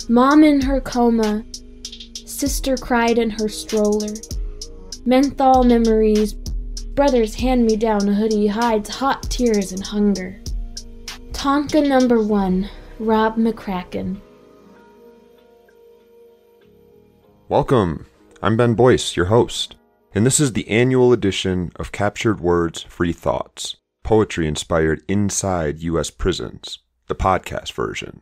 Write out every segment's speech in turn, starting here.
Mom in her coma. Sister cried in her stroller. Menthol memories. Brother's hand-me-down hoodie hides hot tears and hunger. Tonka number 1, Rob McCracken. Welcome. I'm Ben Boyce, your host, and this is the annual edition of Captured Words, Free Thoughts, poetry inspired inside U.S. prisons, the podcast version.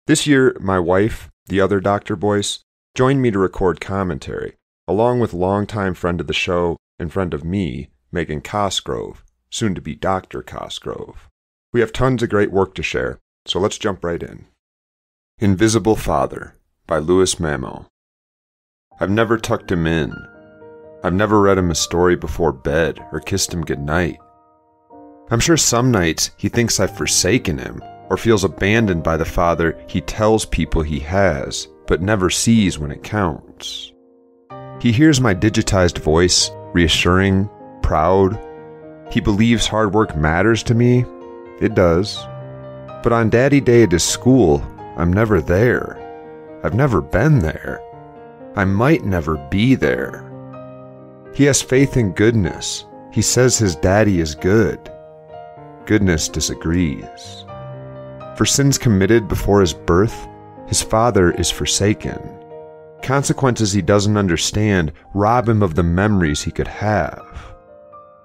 This year, my wife, the other Dr. Boyce, joined me to record commentary, along with longtime friend of the show and friend of me, Meghan Cosgrove, soon to be Dr. Cosgrove. We have tons of great work to share, so let's jump right in. Invisible Father by Louis Mammel. I've never tucked him in. I've never read him a story before bed or kissed him goodnight. I'm sure some nights he thinks I've forsaken him or feels abandoned by the father he tells people he has, but never sees when it counts. He hears my digitized voice, reassuring, proud. He believes hard work matters to me. It does. But on Daddy Day at his school, I'm never there. I've never been there. I might never be there. He has faith in goodness. He says his daddy is good. Goodness disagrees. For sins committed before his birth, his father is forsaken. Consequences he doesn't understand rob him of the memories he could have.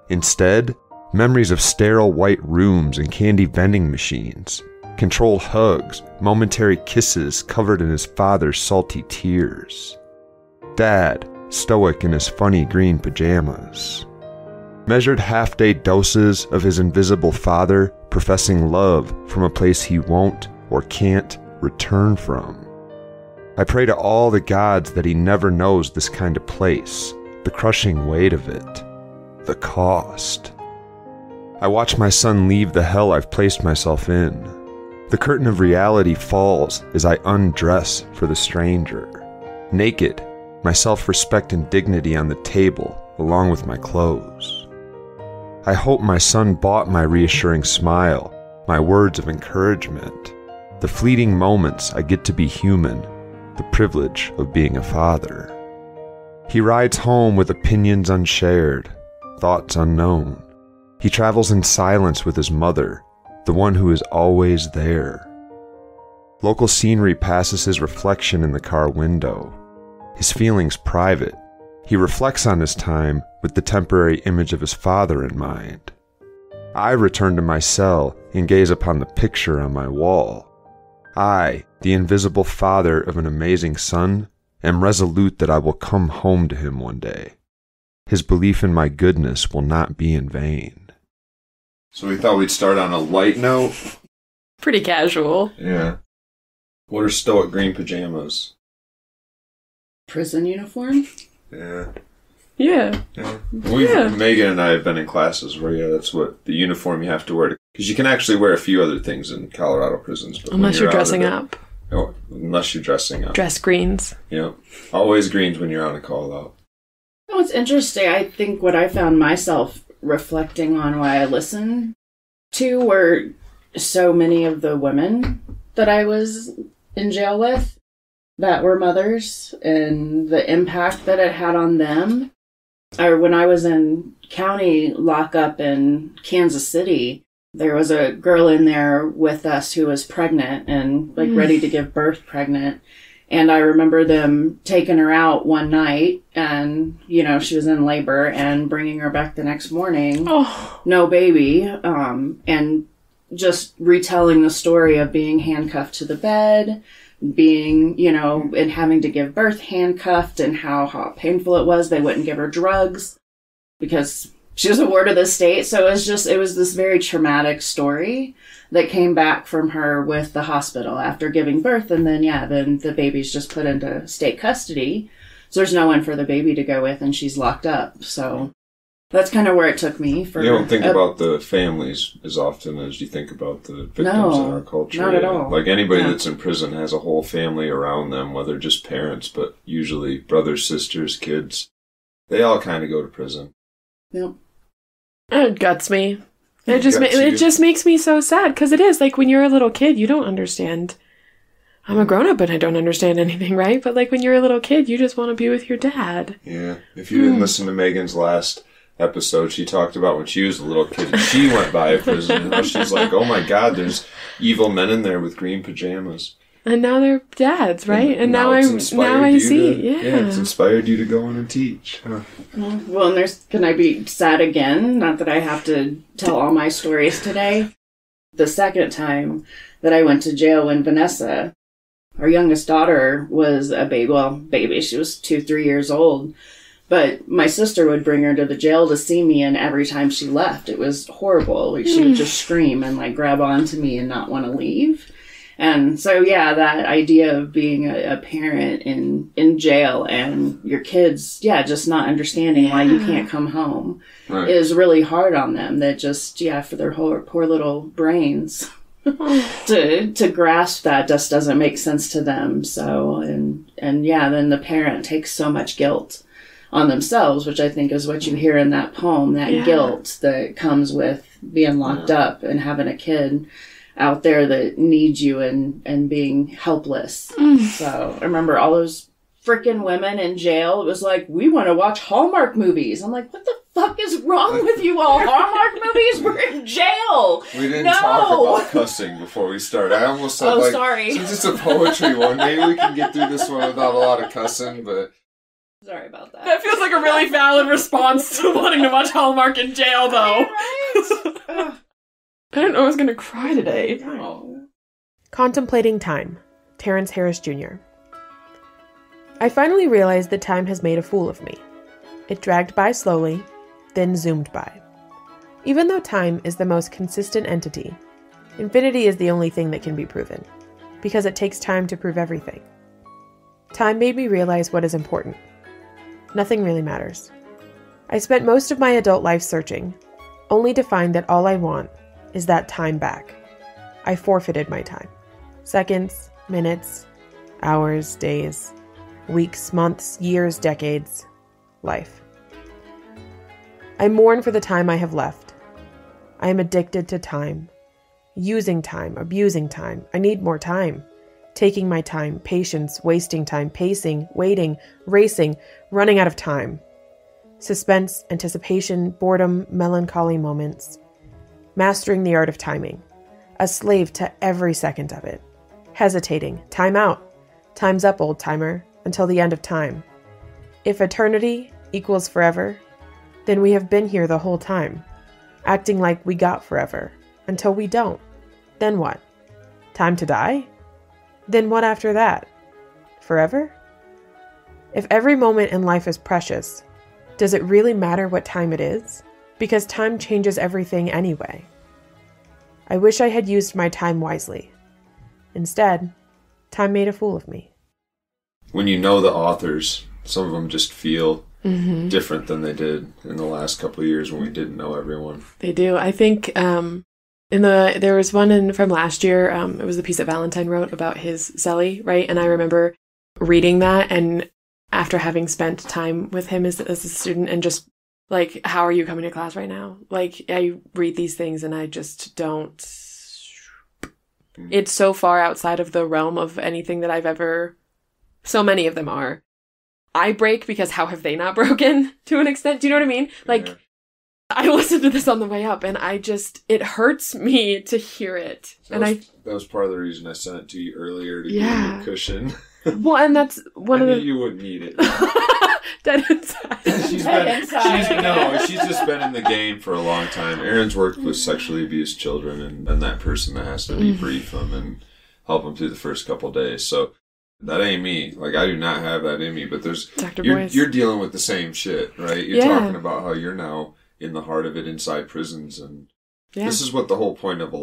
Instead, memories of sterile white rooms and candy vending machines, controlled hugs, momentary kisses covered in his father's salty tears. Dad, stoic in his funny green pajamas. Measured half-day doses of his invisible father professing love from a place he won't or can't return from. I pray to all the gods that he never knows this kind of place, the crushing weight of it, the cost. I watch my son leave the hell I've placed myself in. The curtain of reality falls as I undress for the stranger. Naked, my self-respect and dignity on the table along with my clothes. I hope my son bought my reassuring smile, my words of encouragement, the fleeting moments I get to be human, the privilege of being a father. He rides home with opinions unshared, thoughts unknown. He travels in silence with his mother, the one who is always there. Local scenery passes his reflection in the car window. His feelings private. He reflects on his time with the temporary image of his father in mind. I return to my cell and gaze upon the picture on my wall. I, the invisible father of an amazing son, am resolute that I will come home to him one day. His belief in my goodness will not be in vain. So we thought we'd start on a light note. Pretty casual. Yeah. What are stoic green pajamas? Prison uniform? Yeah. Yeah. Megan and I have been in classes where, that's what the uniform you have to wear. Because you can actually wear a few other things in Colorado prisons. But unless you're dressing up. Oh, unless you're dressing up. Dress greens. Yeah. Always greens when you're on a call out. Oh, it's interesting. I think what I found myself reflecting on why I listened to were so many of the women that I was in jail with that were mothers and the impact that it had on them. Or when I was in county lockup in Kansas City, there was a girl in there with us who was pregnant and ready to give birth pregnant. And I remember them taking her out one night and, she was in labor and bringing her back the next morning. Oh. No baby. And just retelling the story of being handcuffed to the bed, being, and having to give birth handcuffed and how painful it was. They wouldn't give her drugs because she was a ward of the state. So it was this very traumatic story that came back from her with the hospital after giving birth. And then the baby's just put into state custody. So there's no one for the baby to go with and she's locked up. So that's kind of where it took me. You don't think about the families as often as you think about the victims in our culture. Not at all. Like anybody that's in prison has a whole family around them, whether just parents, but usually brothers, sisters, kids. They all kind of go to prison. Yep. It guts me. It just makes me so sad because it is like when you're a little kid, you don't understand I'm a grown-up and I don't understand anything, right? But like when you're a little kid, you just want to be with your dad. Yeah. If you didn't listen to Megan's last episode, she talked about when she was a little kid and she went by a prison and she's like, oh my God, there's evil men in there with green pajamas. And now they're dads, right? And now I see. Yeah, it's inspired you to go in and teach. Huh. Well, and can I be sad again? Not that I have to tell all my stories today. The second time that I went to jail when Vanessa, our youngest daughter, was a baby. She was 2-3 years old. But my sister would bring her to the jail to see me, and every time she left, it was horrible. Like, she would just scream and like grab onto me and not want to leave. And so, yeah, that idea of being a parent in jail and your kids, just not understanding why you can't come home is really hard on them. That just, for their whole poor little brains to grasp that just doesn't make sense to them. So, and then the parent takes so much guilt on themselves, which I think is what you hear in that poem, that guilt that comes with being locked up and having a kid out there that needs you and being helpless. So I remember all those freaking women in jail. It was like, we want to watch Hallmark movies. I'm like, what the fuck is wrong with you all? Hallmark movies? We're in jail. We didn't talk about cussing before we started. I almost said, sorry. Since it's a poetry one, maybe we can get through this one without a lot of cussing, but... Sorry about that. That feels like a really valid response to wanting to watch Hallmark in jail, though. Right? I didn't know I was going to cry today. No. Contemplating Time, Terrence Harris Jr. I finally realized that time has made a fool of me. It dragged by slowly, then zoomed by. Even though time is the most consistent entity, infinity is the only thing that can be proven, because it takes time to prove everything. Time made me realize what is important. Nothing really matters. I spent most of my adult life searching, only to find that all I want is that time back. I forfeited my time. Seconds, minutes, hours, days, weeks, months, years, decades, life. I mourn for the time I have left. I am addicted to time. Using time, abusing time. I need more time. Taking my time, patience, wasting time, pacing, waiting, racing, running out of time. Suspense, anticipation, boredom, melancholy moments. Mastering the art of timing. A slave to every second of it. Hesitating. Time out. Time's up, old timer, until the end of time. If eternity equals forever, then we have been here the whole time, acting like we got forever, until we don't. Then what? Time to die? Then what after that? Forever? If every moment in life is precious, does it really matter what time it is? Because time changes everything anyway. I wish I had used my time wisely. Instead, time made a fool of me. When you know the authors, some of them just feel different than they did in the last couple of years when we didn't know everyone. They do. I think there was one from last year. It was the piece that Valentine wrote about his cellie, right? And I remember reading that, and after having spent time with him as a student, and just like, how are you coming to class right now? Like, I read these things and I just don't. It's so far outside of the realm of anything that I've ever. So many of them are. I break because how have they not broken to an extent? Do you know what I mean? Like, yeah. I listened to this on the way up and it hurts me to hear it. That was part of the reason I sent it to you earlier to give you a cushion. Well, and that's one of the... you wouldn't need it. Dead inside. She's just been in the game for a long time. Erin's worked with sexually abused children and that person that has to debrief them and help them through the first couple of days. So that ain't me. Like, I do not have that in me, but you're dealing with the same shit, right? You're talking about how you're now in the heart of it inside prisons, and this is what the whole point of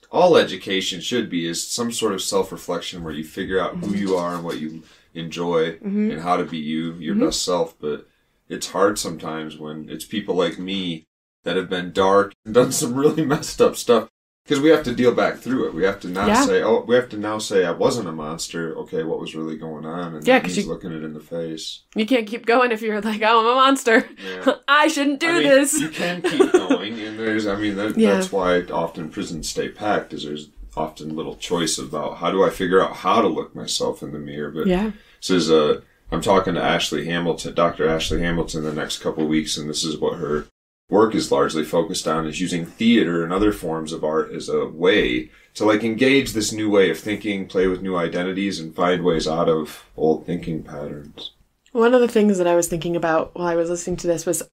all education should be, is some sort of self-reflection where you figure out who you are and what you enjoy and how to be your best self. But it's hard sometimes when it's people like me that have been dark and done some really messed up stuff, because we have to deal back through it. We have to now say I wasn't a monster. Okay, what was really going on? And he's looking it in the face. You can't keep going if you're like, oh, I'm a monster. Yeah. I shouldn't do this. You can keep going, and that's why often prisons stay packed, is there's often little choice about how do I figure out how to look myself in the mirror. But Yeah. this is I'm talking to Ashley Hamilton, Dr. Ashley Hamilton, the next couple of weeks, and this is what her work is largely focused on, is using theater and other forms of art as a way to like engage this new way of thinking, play with new identities, and find ways out of old thinking patterns. One of the things that I was thinking about while I was listening to this was,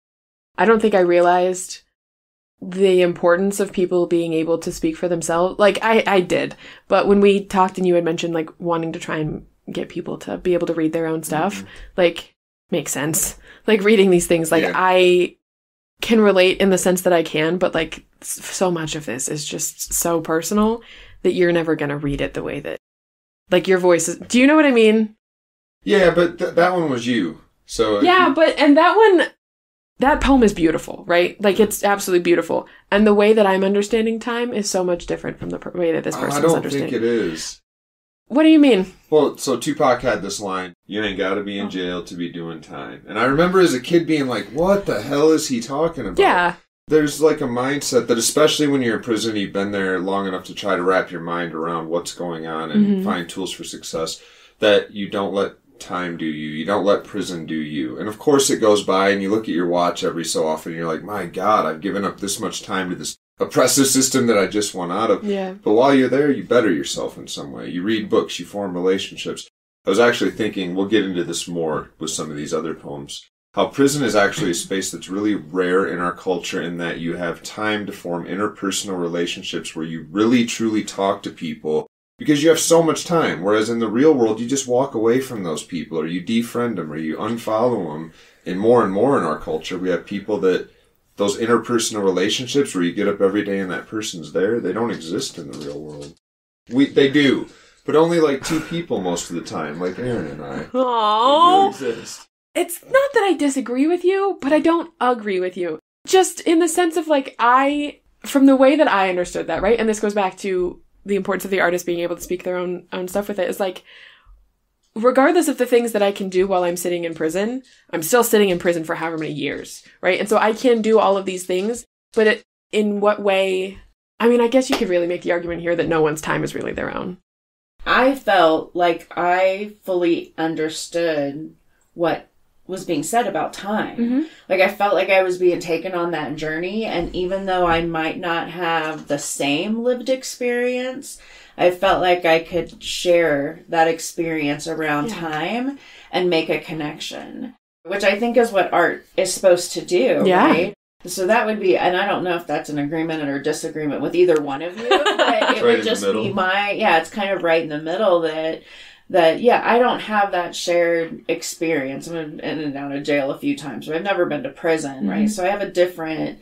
I don't think I realized the importance of people being able to speak for themselves. Like, I did. But when we talked and you had mentioned, like, wanting to try and get people to be able to read their own stuff, like, makes sense. Like, reading these things, like, I can relate in the sense that I can, but, like, so much of this is just so personal that you're never going to read it the way that, like, your voice is... Do you know what I mean? Yeah, but that one was you. So yeah, and that one... That poem is beautiful, right? Like, it's absolutely beautiful. And the way that I'm understanding time is so much different from the way that this person is understanding. I don't think it is. What do you mean? Well, so Tupac had this line, "You ain't gotta be in jail to be doing time." And I remember as a kid being like, what the hell is he talking about? Yeah. There's like a mindset that, especially when you're in prison, you've been there long enough to try to wrap your mind around what's going on and find tools for success, that you don't let time do you. You don't let prison do you. And of course it goes by and you look at your watch every so often and you're like, my God, I've given up this much time to this oppressive system that I just want out of. Yeah. But while you're there, you better yourself in some way. You read books, you form relationships. I was actually thinking, we'll get into this more with some of these other poems, how prison is actually a space that's really rare in our culture, in that you have time to form interpersonal relationships where you really truly talk to people, because you have so much time. Whereas in the real world, you just walk away from those people, or you defriend them, or you unfollow them. And more in our culture, we have people that, those interpersonal relationships where you get up every day and that person's there, they don't exist in the real world. They do, but only like two people most of the time, like Erin and I. Aww. They do exist. It's not that I disagree with you, but I don't agree with you. Just in the sense of, like, from the way that I understood that, right? And this goes back to the importance of the artist being able to speak their own stuff with it, is like, regardless of the things that I can do while I'm sitting in prison, I'm still sitting in prison for however many years, right? And so I can do all of these things, but in what way? I mean, I guess you could really make the argument here that no one's time is really their own. I felt like I fully understood what was being said about time. Like, I felt like I was being taken on that journey, and even though I might not have the same lived experience, I felt like I could share that experience around time and make a connection, which I think is what art is supposed to do, right? So that would be, and I don't know if that's an agreement or disagreement with either one of you, but it would just be it's kind of right in the middle that I don't have that shared experience. I've been in and out of jail a few times, but I've never been to prison, right? So I have a different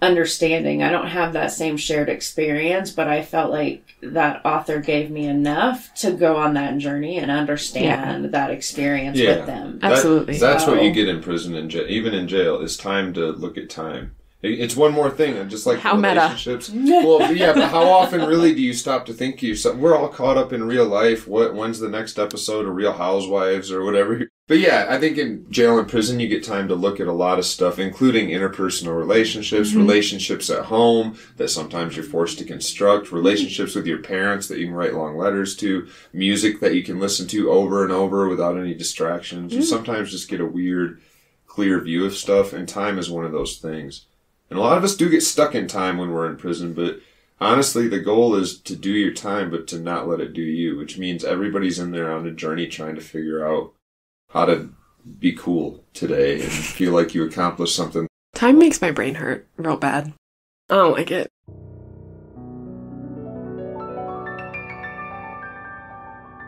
understanding. I don't have that same shared experience, but I felt like that author gave me enough to go on that journey and understand that experience with them. Absolutely. That's what you get in prison and even in jail, is time to look at time. It's one more thing, and just like how relationships. Well, yeah, but how often really do you stop to think to yourself? We're all caught up in real life. When's the next episode of Real Housewives or whatever? But yeah, I think in jail and prison you get time to look at a lot of stuff, including interpersonal relationships, relationships at home that sometimes you're forced to construct, relationships with your parents that you can write long letters to, music that you can listen to over and over without any distractions. You sometimes just get a weird, clear view of stuff, and time is one of those things. And a lot of us do get stuck in time when we're in prison, but honestly, the goal is to do your time, but to not let it do you, which means everybody's in there on a journey trying to figure out how to be cool today and feel like you accomplished something. Time makes my brain hurt real bad. I don't like it.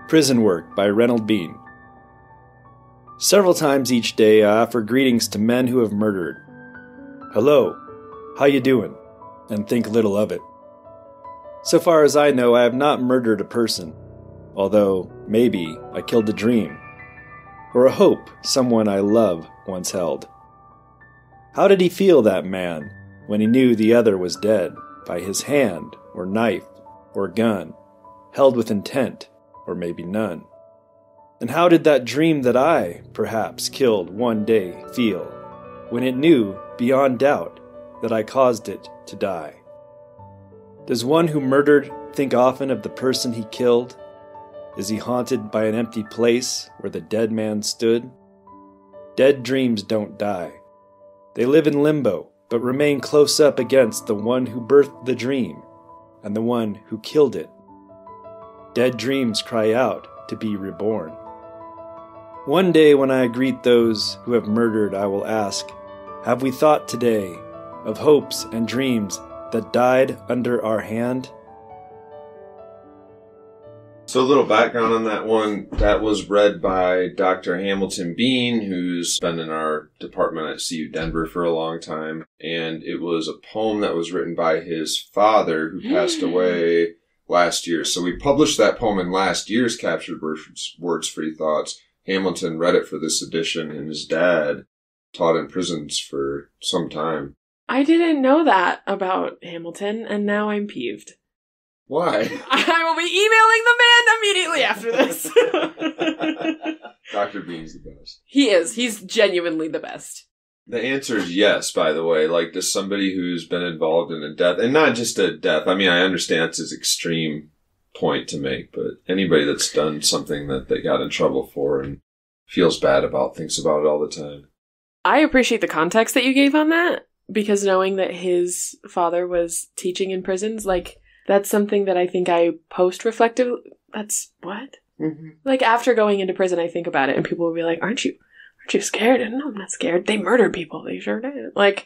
Prison Work by Reynold Bean. Several times each day I offer greetings to men who have murdered. Hello. How you doing? And think little of it. So far as I know, I have not murdered a person, although maybe I killed a dream, or a hope someone I love once held. How did he feel, that man, when he knew the other was dead by his hand, or knife, or gun, held with intent, or maybe none? And how did that dream that I, perhaps, killed one day feel, when it knew, beyond doubt, that I caused it to die? Does one who murdered think often of the person he killed? Is he haunted by an empty place where the dead man stood? Dead dreams don't die. They live in limbo, but remain close up against the one who birthed the dream and the one who killed it. Dead dreams cry out to be reborn. One day when I greet those who have murdered, I will ask, have we thought today of hopes and dreams that died under our hand? So a little background on that one. That was read by Dr. Hamilton Bean, who's been in our department at CU-Denver for a long time. And it was a poem that was written by his father, who passed away last year. So we published that poem in last year's Captured Words, Free Thoughts. Hamilton read it for this edition, and his dad taught in prisons for some time. I didn't know that about Hamilton, and now I'm peeved. Why? I will be emailing the man immediately after this. Dr. Bean's the best. He is. He's genuinely the best. The answer is yes, by the way. Like, to somebody who's been involved in a death, and not just a death. I mean, I understand it's his extreme point to make, but anybody that's done something that they got in trouble for and feels bad about, thinks about it all the time. I appreciate the context that you gave on that, because knowing that his father was teaching in prisons, like, that's something that I think I post-reflective... That's... what? Mm-hmm. Like, after going into prison, I think about it, and people will be like, aren't you scared? And no, I'm not scared. They murdered people. They sure did. Like,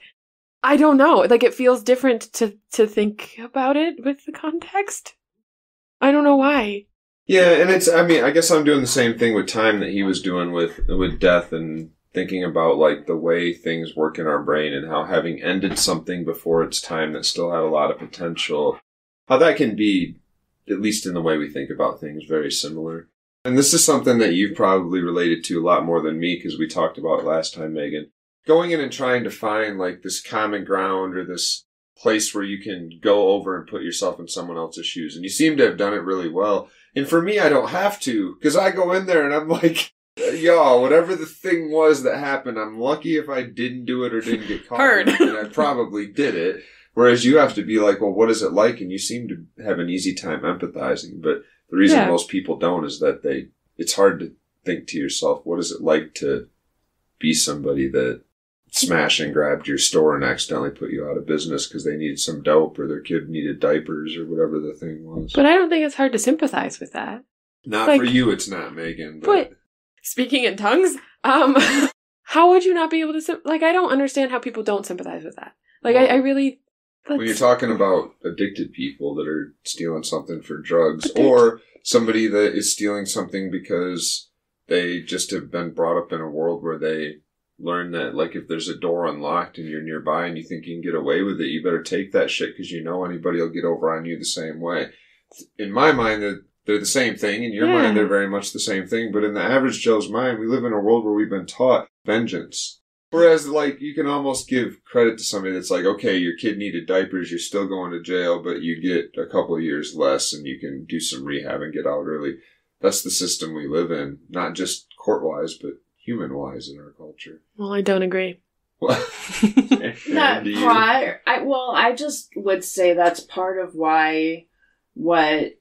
I don't know. Like, it feels different to think about it with the context. I don't know why. Yeah, and it's... I mean, I guess I'm doing the same thing with time that he was doing with death, and thinking about, like, the way things work in our brain, and how having ended something before its time that still had a lot of potential... how that can be, at least in the way we think about things, very similar. And this is something that you've probably related to a lot more than me, because we talked about it last time, Megan. Going in and trying to find, like, this common ground or this place where you can go over and put yourself in someone else's shoes. And you seem to have done it really well. And for me, I don't have to, because I go in there and I'm like, y'all, whatever the thing was that happened, I'm lucky if I didn't do it or didn't get caught. Heard. And I probably did it. Whereas you have to be like, well, what is it like? And you seem to have an easy time empathizing. But the reason most people don't is that it's hard to think to yourself, what is it like to be somebody that smashed and grabbed your store and accidentally put you out of business because they needed some dope or their kid needed diapers or whatever the thing was. But I don't think it's hard to sympathize with that. Not like, for you, it's not, Megan. But speaking in tongues, how would you not be able to... I don't understand how people don't sympathize with that. Like, well, I really... When you're talking about addicted people that are stealing something for drugs, or somebody that is stealing something because they just have been brought up in a world where they learn that, like, if there's a door unlocked and you're nearby and you think you can get away with it, you better take that shit because you know anybody will get over on you the same way. In my mind, they're the same thing. In your mind, they're very much the same thing. But in the average Joe's mind, we live in a world where we've been taught vengeance. Whereas, like, you can almost give credit to somebody that's like, okay, your kid needed diapers, you're still going to jail, but you get a couple of years less and you can do some rehab and get out early. That's the system we live in, not just court-wise, but human-wise in our culture. Well, I don't agree. I just would say that's part of why what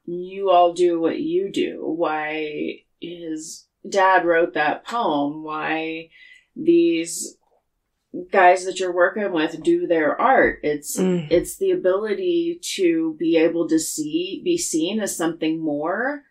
you all do what you do, why his dad wrote that poem, why these guys that you're working with do their art. It's the ability to be able to be seen as something more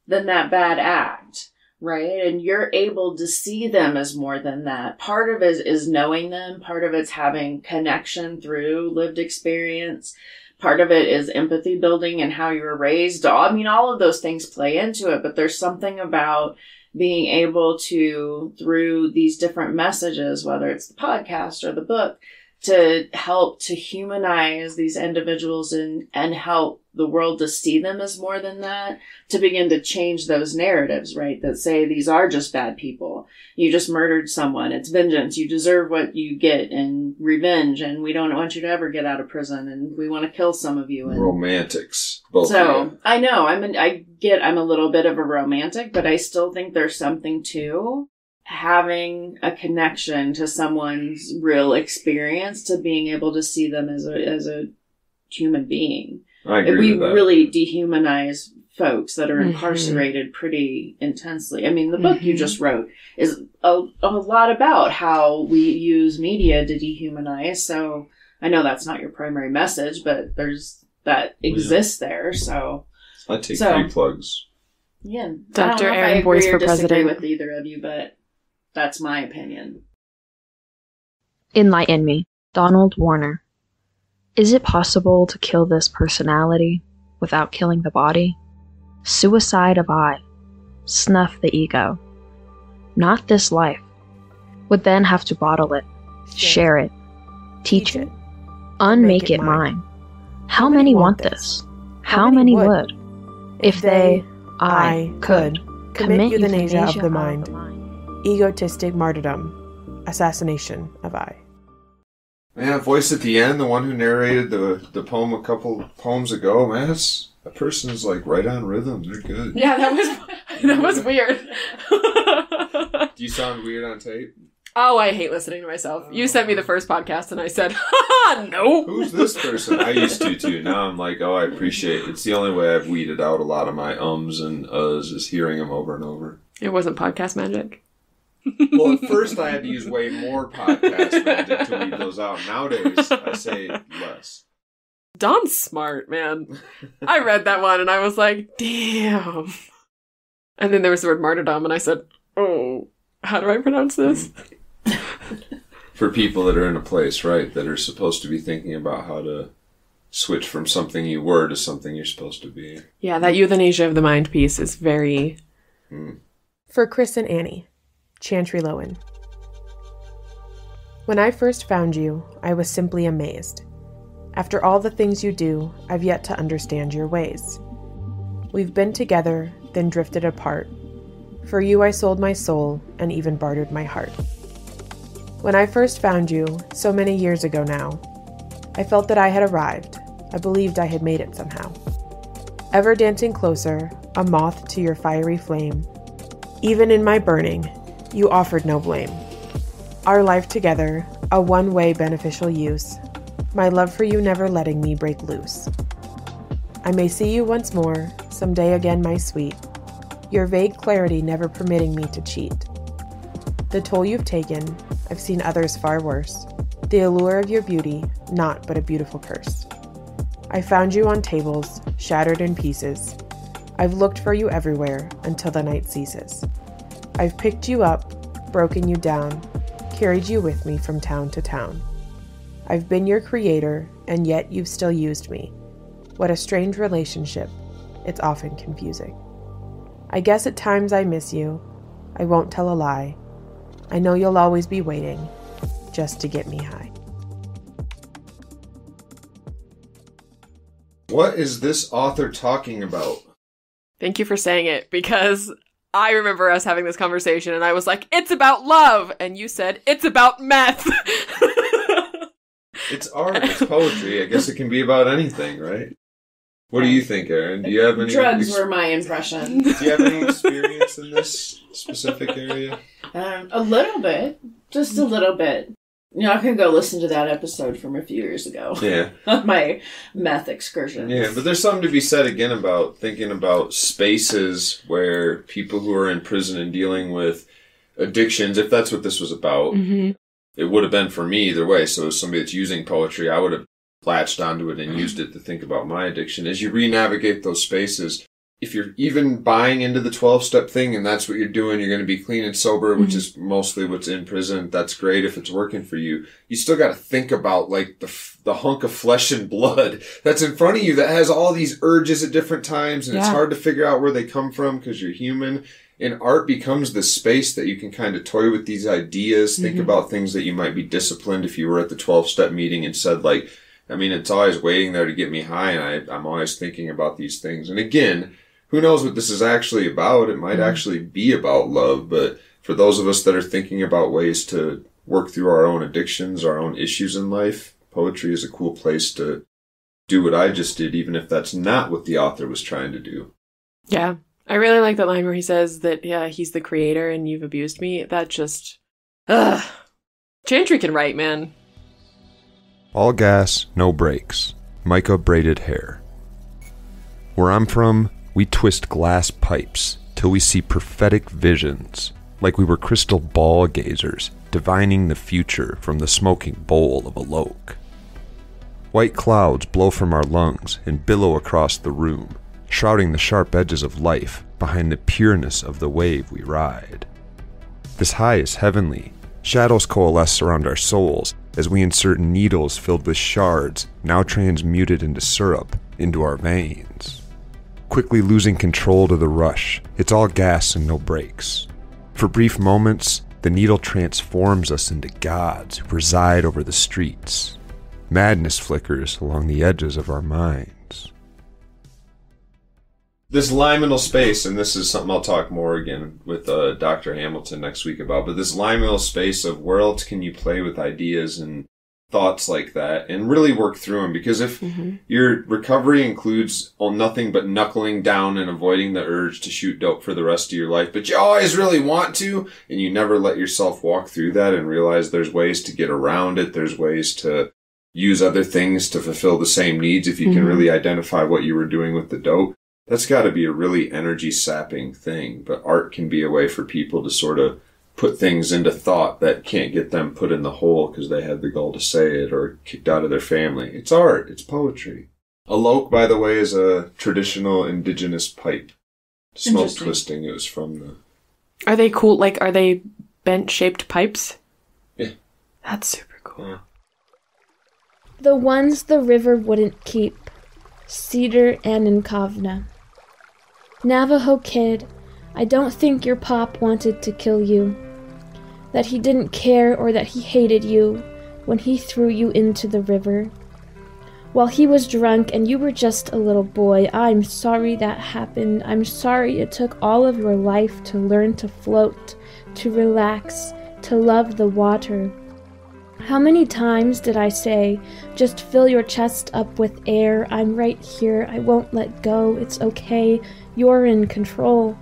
than that bad act, right? And you're able to see them as more than that. Part of it is knowing them. Part of it's having connection through lived experience. Part of it is empathy building and how you were raised. I mean, all of those things play into it, but there's something about being able to, through these different messages, whether it's the podcast or the book, to help to humanize these individuals and help the world to see them as more than that, to begin to change those narratives, right? That say these are just bad people. You just murdered someone. It's vengeance. You deserve what you get, and revenge, and we don't want you to ever get out of prison, and we want to kill some of you. And romantics. Both so, I know, I'm a little bit of a romantic, but I still think there's something to having a connection to someone's real experience, to being able to see them as a human being. I agree we with that. really dehumanize folks that are incarcerated pretty intensely. I mean, the book you just wrote is a lot about how we use media to dehumanize. So I know that's not your primary message, but that exists there. So I take 3 plugs. Yeah, Dr. I Erin Boyce for president. with either of you, but that's my opinion. Enlighten me. Donald Warner. Is it possible to kill this personality without killing the body? Suicide of I. Snuff the ego. Not this life. Would then have to bottle it, share it, teach it, unmake it mine. How many want this? How many would? If they, I, could, commit euthanasia of the mind. Egotistic martyrdom. Assassination of I. Man, voice at the end, the one who narrated the poem a couple poems ago, man, that person's like right on rhythm. They're good. Yeah, that was weird. Do you sound weird on tape? Oh, I hate listening to myself. You sent me the first podcast and I said, no. Who's this person? I used to too. Now I'm like, oh, I appreciate it. It's the only way I've weeded out a lot of my ums and uhs is hearing them over and over. It wasn't podcast magic. Well, at first I had to use way more podcast magic to weed those out. Nowadays, I say less. Don's smart, man. I read that one and I was like, damn. And then there was the word martyrdom and I said, oh, how do I pronounce this? For people that are in a place, right, that are supposed to be thinking about how to switch from something you were to something you're supposed to be. Yeah, that euthanasia of the mind piece is very... For Chris and Annie. Chantry Lowen. When I first found you, I was simply amazed. After all the things you do, I've yet to understand your ways. We've been together, then drifted apart. For you I sold my soul, and even bartered my heart. When I first found you, so many years ago now, I felt that I had arrived. I believed I had made it somehow. Ever dancing closer, a moth to your fiery flame. Even in my burning, you offered no blame. Our life together, a one-way beneficial use. My love for you never letting me break loose. I may see you once more, someday again, my sweet. Your vague clarity never permitting me to cheat. The toll you've taken, I've seen others far worse. The allure of your beauty, not but a beautiful curse. I found you on tables, shattered in pieces. I've looked for you everywhere until the night ceases. I've picked you up, broken you down, carried you with me from town to town. I've been your creator, and yet you've still used me. What a strange relationship. It's often confusing. I guess at times I miss you. I won't tell a lie. I know you'll always be waiting, just to get me high. What is this author talking about? Thank you for saying it, because I remember us having this conversation and I was like, it's about love. And you said, it's about meth. It's art. It's poetry. I guess it can be about anything, right? What do you think, Erin? Do you have any... Drugs were my impression. Do you have any experience in this specific area? A little bit. Just a little bit. You know, I can go listen to that episode from a few years ago. Yeah. My meth excursion. Yeah, but there's something to be said again about thinking about spaces where people who are in prison and dealing with addictions, if that's what this was about, it would have been for me either way. So as somebody that's using poetry, I would have latched onto it and used it to think about my addiction. As you re-navigate those spaces, if you're even buying into the 12-step thing and that's what you're doing, you're going to be clean and sober, which is mostly what's in prison. That's great if it's working for you. You still got to think about like the hunk of flesh and blood that's in front of you that has all these urges at different times, and it's hard to figure out where they come from because you're human. And art becomes this space that you can kind of toy with these ideas, think about things that you might be disciplined if you were at the 12-step meeting and said like, I mean, it's always waiting there to get me high, and I'm always thinking about these things. And again, who knows what this is actually about? It might actually be about love, but for those of us that are thinking about ways to work through our own addictions, our own issues in life, poetry is a cool place to do what I just did, even if that's not what the author was trying to do. Yeah. I really like that line where he says that, he's the creator and you've abused me. That just... Chantry can write, man. All gas, no brakes. Micah braided hair. Where I'm from, we twist glass pipes till we see prophetic visions, like we were crystal ball gazers divining the future from the smoking bowl of a loke. White clouds blow from our lungs and billow across the room, shrouding the sharp edges of life behind the pureness of the wave we ride. This high is heavenly. Shadows coalesce around our souls as we insert needles filled with shards, now transmuted into syrup, into our veins. Quickly losing control to the rush, it's all gas and no brakes. For brief moments, the needle transforms us into gods who preside over the streets. Madness flickers along the edges of our minds. This liminal space, and this is something I'll talk more again with Dr. Hamilton next week about, but this liminal space of where else can you play with ideas and thoughts like that and really work through them? Because if your recovery includes nothing but knuckling down and avoiding the urge to shoot dope for the rest of your life, but you always really want to, and you never let yourself walk through that and realize there's ways to get around it, there's ways to use other things to fulfill the same needs if you can really identify what you were doing with the dope. That's got to be a really energy-sapping thing, but art can be a way for people to sort of put things into thought that can't get them put in the hole because they had the gall to say it or kicked out of their family. It's art. It's poetry. A loke, by the way, is a traditional indigenous pipe. Smoke twisting. It was from the... Are they cool? Like, are they bent-shaped pipes? Yeah. That's super cool. Yeah. The ones the river wouldn't keep. Cedar and Nkavna. Navajo kid, I don't think your pop wanted to kill you. That he didn't care or that he hated you when he threw you into the river. While he was drunk and you were just a little boy, I'm sorry that happened. I'm sorry it took all of your life to learn to float, to relax, to love the water. How many times did I say, just fill your chest up with air, I'm right here, I won't let go, it's okay, you're in control.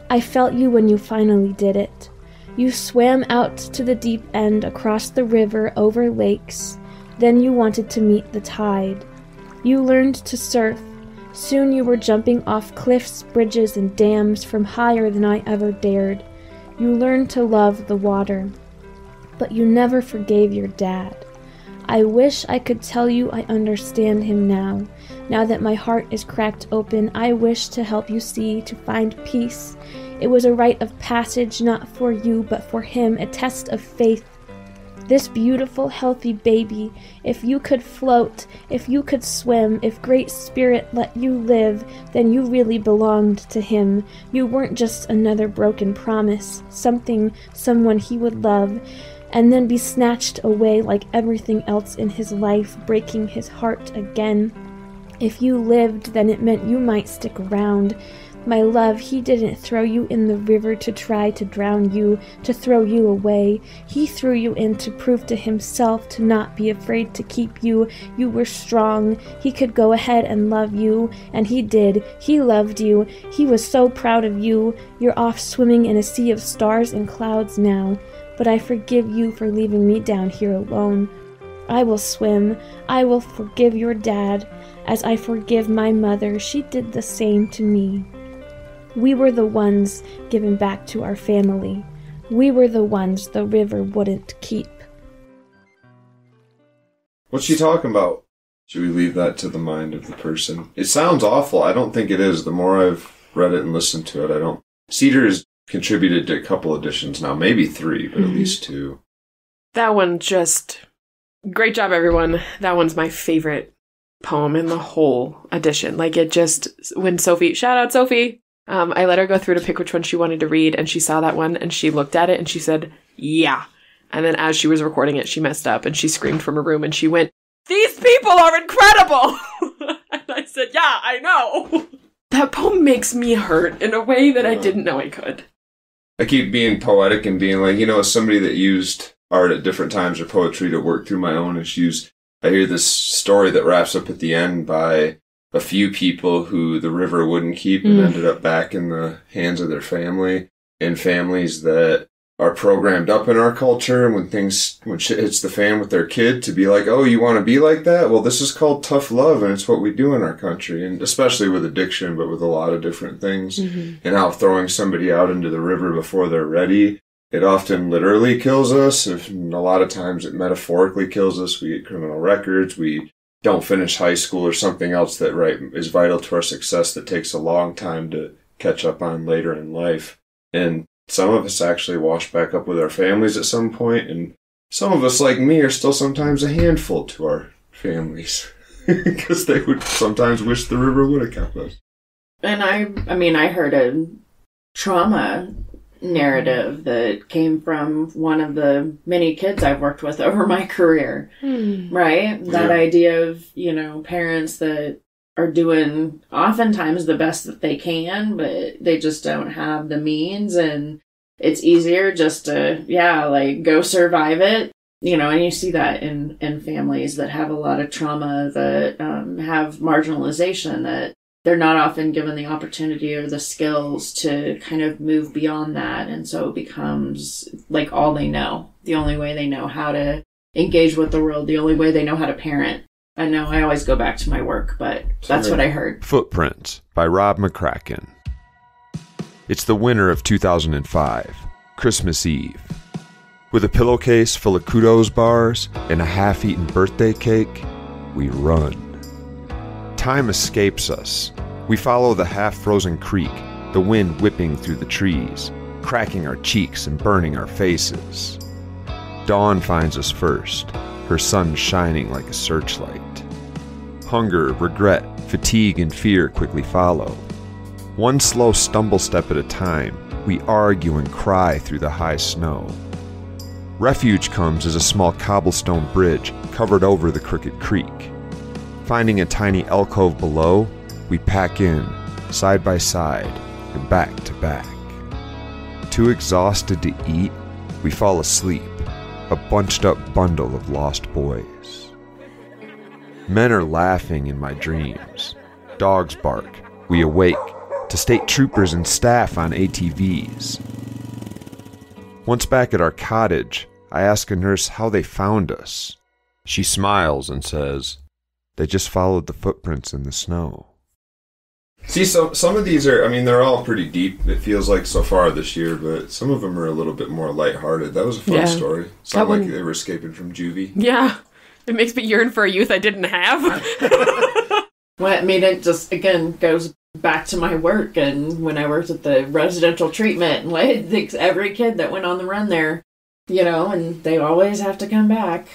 I felt you when you finally did it. You swam out to the deep end across the river over lakes, then you wanted to meet the tide. You learned to surf. Soon you were jumping off cliffs, bridges, and dams from higher than I ever dared. You learned to love the water. But you never forgave your dad. I wish I could tell you I understand him now. Now that my heart is cracked open, I wish to help you see, to find peace. It was a rite of passage, not for you, but for him, a test of faith. This beautiful, healthy baby, if you could float, if you could swim, if Great Spirit let you live, then you really belonged to him. You weren't just another broken promise, someone he would love, and then be snatched away like everything else in his life, breaking his heart again. If you lived, then it meant you might stick around. My love, he didn't throw you in the river to try to drown you, to throw you away. He threw you in to prove to himself to not be afraid to keep you. You were strong. He could go ahead and love you, and he did. He loved you. He was so proud of you. You're off swimming in a sea of stars and clouds now. But I forgive you for leaving me down here alone. I will swim. I will forgive your dad, as I forgive my mother. She did the same to me. We were the ones given back to our family. We were the ones the river wouldn't keep. What's she talking about? Should we leave that to the mind of the person? It sounds awful. I don't think it is. The more I've read it and listened to it, I don't. Cedar has contributed to a couple editions now, maybe 3, but at least 2. That one just... Great job, everyone. That one's my favorite poem in the whole edition. Like, it just... When Sophie... Shout out, Sophie! I let her go through to pick which one she wanted to read, and she saw that one, and she looked at it, and she said, yeah. And then as she was recording it, she messed up, and she screamed from her room, and she went, these people are incredible! And I said, yeah, I know! That poem makes me hurt in a way that I didn't know I could. I keep being poetic and being like, as somebody that used art at different times or poetry to work through my own issues, I hear this story that wraps up at the end by a few people who the river wouldn't keep and ended up back in the hands of their family, and families that are programmed up in our culture, and when shit hits the fan with their kid, to be like, oh, you want to be like that? Well, this is called tough love, and it's what we do in our country, and especially with addiction, but with a lot of different things, and how throwing somebody out into the river before they're ready, it often literally kills us. A lot of times it metaphorically kills us. We get criminal records. We don't finish high school or something else that is vital to our success that takes a long time to catch up on later in life. And some of us actually wash back up with our families at some point, and some of us, like me, are still sometimes a handful to our families because they would sometimes wish the river would have kept us. And I heard a trauma narrative that came from one of the many kids I've worked with over my career, right? That idea of, parents that are doing oftentimes the best that they can, but they just don't have the means, and it's easier just to, go survive it, and you see that in families that have a lot of trauma, that have marginalization, that they're not often given the opportunity or the skills to kind of move beyond that, and so it becomes like all they know, the only way they know how to engage with the world, the only way they know how to parent. I know I always go back to my work, but that's what I heard. Footprints by Rob McCracken. It's the winter of 2005, Christmas Eve. With a pillowcase full of kudos bars and a half-eaten birthday cake, we run. Time escapes us. We follow the half-frozen creek, the wind whipping through the trees, cracking our cheeks and burning our faces. Dawn finds us first, her sun shining like a searchlight. Hunger, regret, fatigue, and fear quickly follow. One slow stumble step at a time, we argue and cry through the high snow. Refuge comes as a small cobblestone bridge covered over the crooked creek. Finding a tiny alcove below, we pack in, side by side, and back to back. Too exhausted to eat, we fall asleep, a bunched-up bundle of lost boys. Men are laughing in my dreams. Dogs bark. We awake to state troopers and staff on ATVs. Once back at our cottage, I ask a nurse how they found us. She smiles and says, they just followed the footprints in the snow. See, so some of these are, they're all pretty deep, it feels like so far this year, but some of them are a little bit more lighthearted. That was a fun story. Sounded like they were escaping from juvie. Yeah. It makes me yearn for a youth I didn't have. Well, it just, again, goes back to my work, and when I worked at the residential treatment, and every kid that went on the run there, and they always have to come back.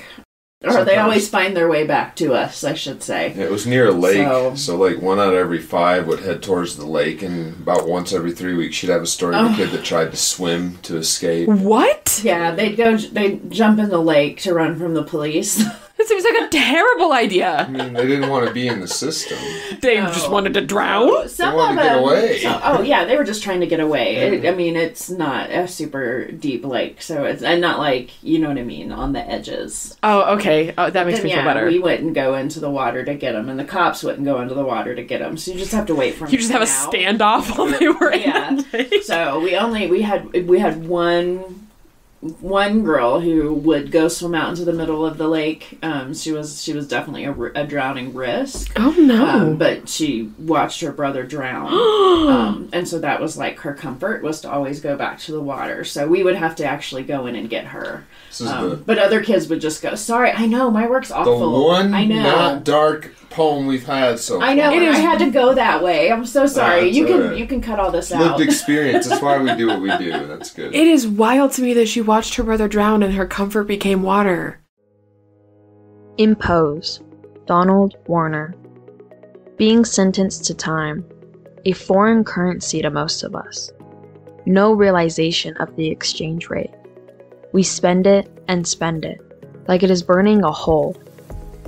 Or they always find their way back to us, I should say. It was near a lake, so like 1 out of every 5 would head towards the lake, and about once every 3 weeks she'd have a story of a kid that tried to swim to escape. What? Yeah, they'd jump in the lake to run from the police. That seems like a terrible idea. They didn't want to be in the system. They just wanted to drown? They wanted to get away. They were just trying to get away. It's not a super deep lake, so it's not like, on the edges. Oh, okay. Oh, that makes me feel better. We wouldn't go into the water to get them, and the cops wouldn't go into the water to get them, so you just have to wait for them. You just have a standoff while they were in the lake. So we had one girl who would go swim out into the middle of the lake. She was definitely a drowning risk. Oh no! But she watched her brother drown, and so that was like her comfort, was to always go back to the water. So we would have to actually go in and get her. But other kids would just go, sorry, I know, my work's awful. The one I know. not dark poem we've had so far. I know, I had to go that way. I'm so sorry. You can cut all this out. Lived experience. That's why we do what we do. That's good. It is wild to me that she watched her brother drown and her comfort became water. Impose, Donald Warner. Being sentenced to time, a foreign currency to most of us. No realization of the exchange rate. We spend it, like it is burning a hole,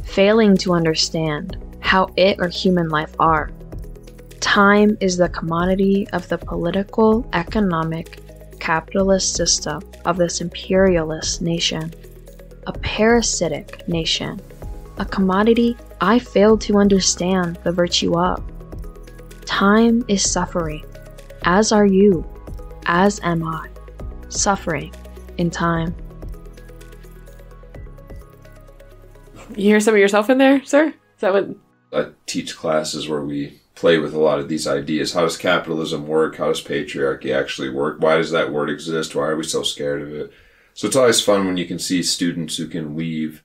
failing to understand how it or human life are. Time is the commodity of the political, economic, capitalist system of this imperialist nation. A parasitic nation. A commodity I fail to understand the virtue of. Time is suffering, as are you, as am I. Suffering in time. You hear some of yourself in there, sir? Is that what? I teach classes where we play with a lot of these ideas. How does capitalism work? How does patriarchy actually work? Why does that word exist? Why are we so scared of it? So it's always fun when you can see students who can weave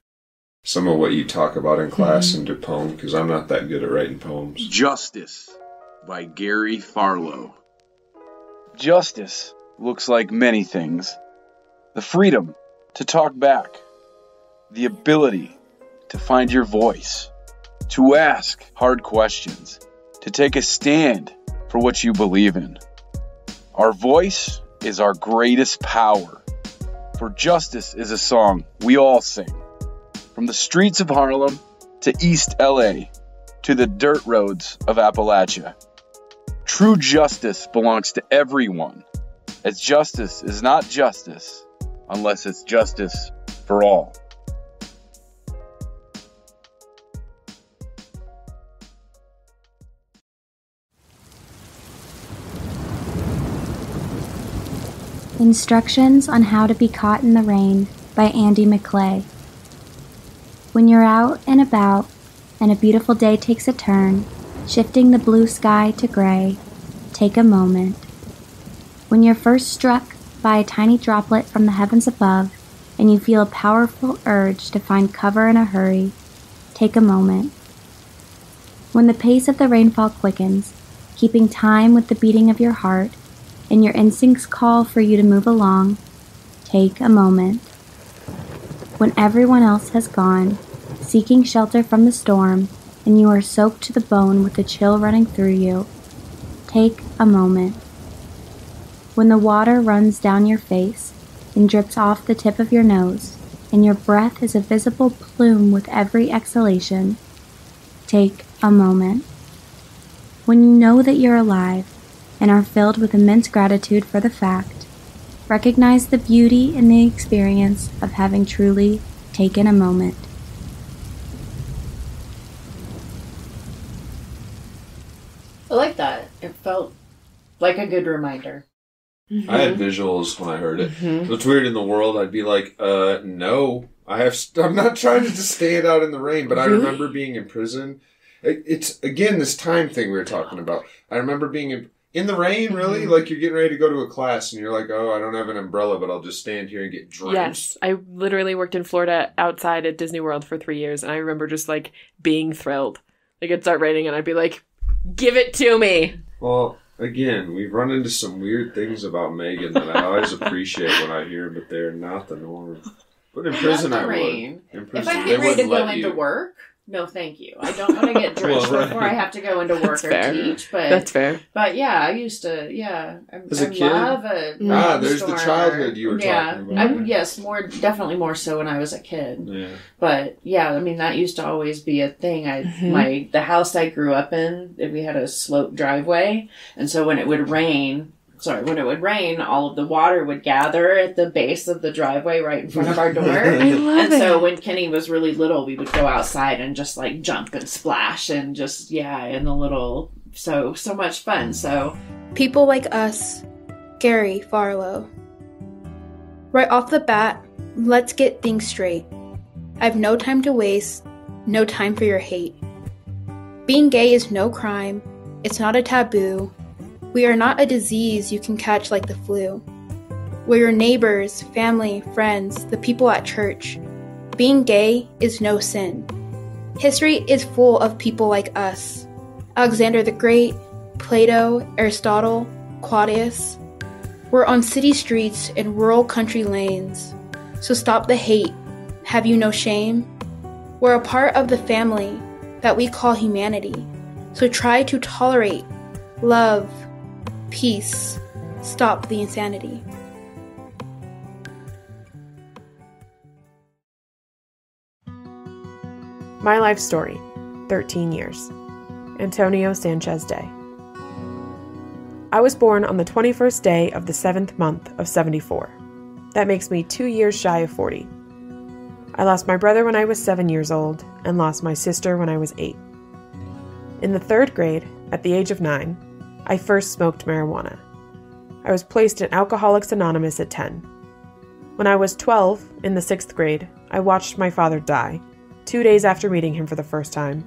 some of what you talk about in class into poem, because I'm not that good at writing poems. Justice by Gary Farlow. Justice looks like many things. The freedom to talk back. The ability to find your voice. To ask hard questions. To take a stand for what you believe in. Our voice is our greatest power. For justice is a song we all sing. From the streets of Harlem to East LA to the dirt roads of Appalachia. True justice belongs to everyone, as justice is not justice unless it's justice for all. Instructions on How to Be Caught in the Rain by Andy McClay. When you're out and about and a beautiful day takes a turn, shifting the blue sky to gray, take a moment. When you're first struck by a tiny droplet from the heavens above and you feel a powerful urge to find cover in a hurry, take a moment. When the pace of the rainfall quickens, keeping time with the beating of your heart, and your instincts call for you to move along, take a moment. When everyone else has gone, seeking shelter from the storm, and you are soaked to the bone with the chill running through you, take a moment. When the water runs down your face and drips off the tip of your nose, and your breath is a visible plume with every exhalation, take a moment. When you know that you're alive, and are filled with immense gratitude for the fact, recognize the beauty in the experience of having truly taken a moment. I like that. It felt like a good reminder. I had visuals when I heard it. What's weird in the world, I'd be like, no, I'm not trying to just stand out in the rain, but I remember being in prison. It's, again, this time thing we were talking about. I remember being in the rain, really? Like you're getting ready to go to a class and you're like, oh, I don't have an umbrella, but I'll just stand here and get drenched. Yes. I literally worked in Florida outside at Disney World for 3 years, and I remember just, like, being thrilled. Like, it'd start raining, and I'd be like, give it to me! Well, again, we've run into some weird things about Meghan that I always appreciate when I hear, but they're not the norm. But in prison, I would. In If prison, I they get ready to wouldn't go let into you. work, no thank you. I don't want to get drenched Well, right. before I have to go into work That's or fair. teach. But That's fair. But yeah, I used to, As a I kid? love a There's the rainstorm. childhood you were talking about. Yes, definitely more so when I was a kid. Yeah. But yeah, I mean that used to always be a thing. The house I grew up in, we had a sloped driveway, and so when it would rain, all of the water would gather at the base of the driveway right in front of our door. I love it. So when Kenny was really little, we would go outside and just like jump and splash and just, in the little, so much fun. So People Like Us, Gary Farlow. Right off the bat, let's get things straight. I've no time to waste, no time for your hate. Being gay is no crime, it's not a taboo. We are not a disease you can catch like the flu. We're your neighbors, family, friends, the people at church. Being gay is no sin. History is full of people like us. Alexander the Great, Plato, Aristotle, Claudius. We're on city streets and rural country lanes. So stop the hate. Have you no shame? We're a part of the family that we call humanity. So try to tolerate, love, peace. Stop the insanity. My life story, 13 years. Antonio Sanchez Day. I was born on the 21st day of the 7th month of 74. That makes me 2 years shy of 40. I lost my brother when I was 7 years old and lost my sister when I was 8. In the 3rd grade, at the age of 9, I first smoked marijuana. I was placed in Alcoholics Anonymous at 10. When I was 12, in the 6th grade, I watched my father die, 2 days after meeting him for the first time,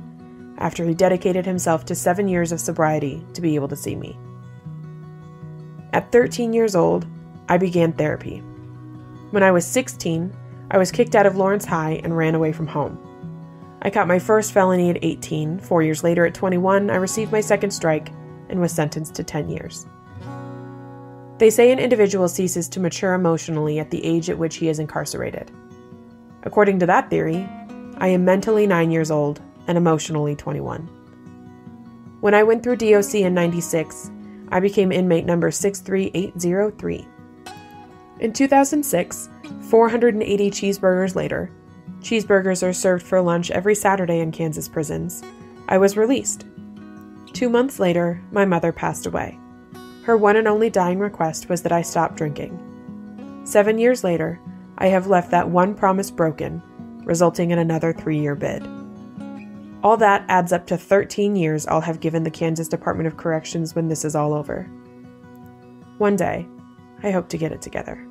after he dedicated himself to 7 years of sobriety to be able to see me. At 13 years old, I began therapy. When I was 16, I was kicked out of Lawrence High and ran away from home. I caught my first felony at 18. 4 years later, at 21, I received my second strike and was sentenced to 10 years. They say an individual ceases to mature emotionally at the age at which he is incarcerated. According to that theory, I am mentally 9 years old and emotionally 21. When I went through DOC in 96, I became inmate number 63803. In 2006, 480 cheeseburgers later, cheeseburgers are served for lunch every Saturday in Kansas prisons, I was released. 2 months later, my mother passed away. Her one and only dying request was that I stop drinking. 7 years later, I have left that one promise broken, resulting in another 3-year bid. All that adds up to 13 years I'll have given the Kansas Department of Corrections when this is all over. One day, I hope to get it together.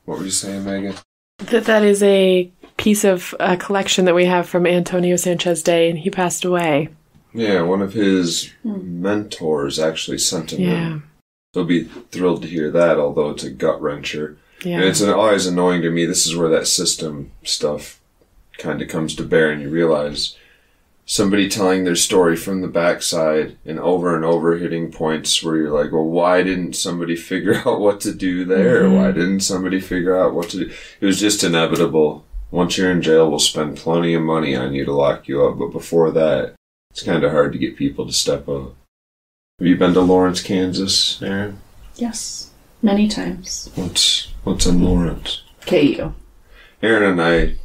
What were you saying, Megan? That is a piece of a collection that we have from Antonio Sanchez Day, and he passed away. Yeah, one of his mentors actually sent him in. He'll be thrilled to hear that, although it's a gut-wrencher. Yeah. And it's always annoying to me. This is where that system stuff kind of comes to bear, and you realize somebody telling their story from the backside and over hitting points where you're like, well, why didn't somebody figure out what to do there? Mm-hmm. Why didn't somebody figure out what to do? It was just inevitable. Once you're in jail, we'll spend plenty of money on you to lock you up, but before that, it's kind of hard to get people to step up. Have you been to Lawrence, Kansas, Erin? Yes, many times. What's in Lawrence? KU. Erin and I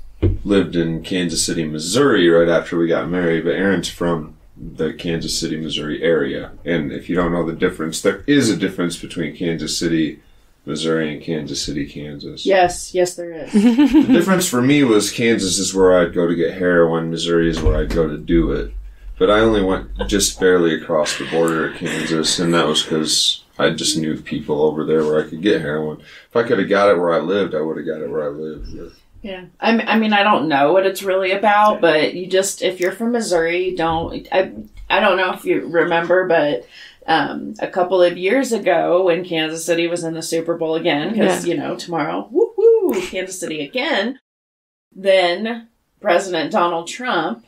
lived in Kansas City, Missouri right after we got married, but Erin's from the Kansas City, Missouri area. And if you don't know the difference, there is a difference between Kansas City, Missouri and Kansas City, Kansas. Yes, there is. The difference for me was Kansas is where I'd go to get heroin, Missouri is where I'd go to do it. But I only went just barely across the border at Kansas, and that was because I just knew people over there where I could get heroin. If I could have got it where I lived, I would have got it where I lived. Yeah. I mean, I don't know what it's really about, but you just, if you're from Missouri, I don't know if you remember, but a couple of years ago when Kansas City was in the Super Bowl again, because, tomorrow, woo-hoo, Kansas City again, then President Donald Trump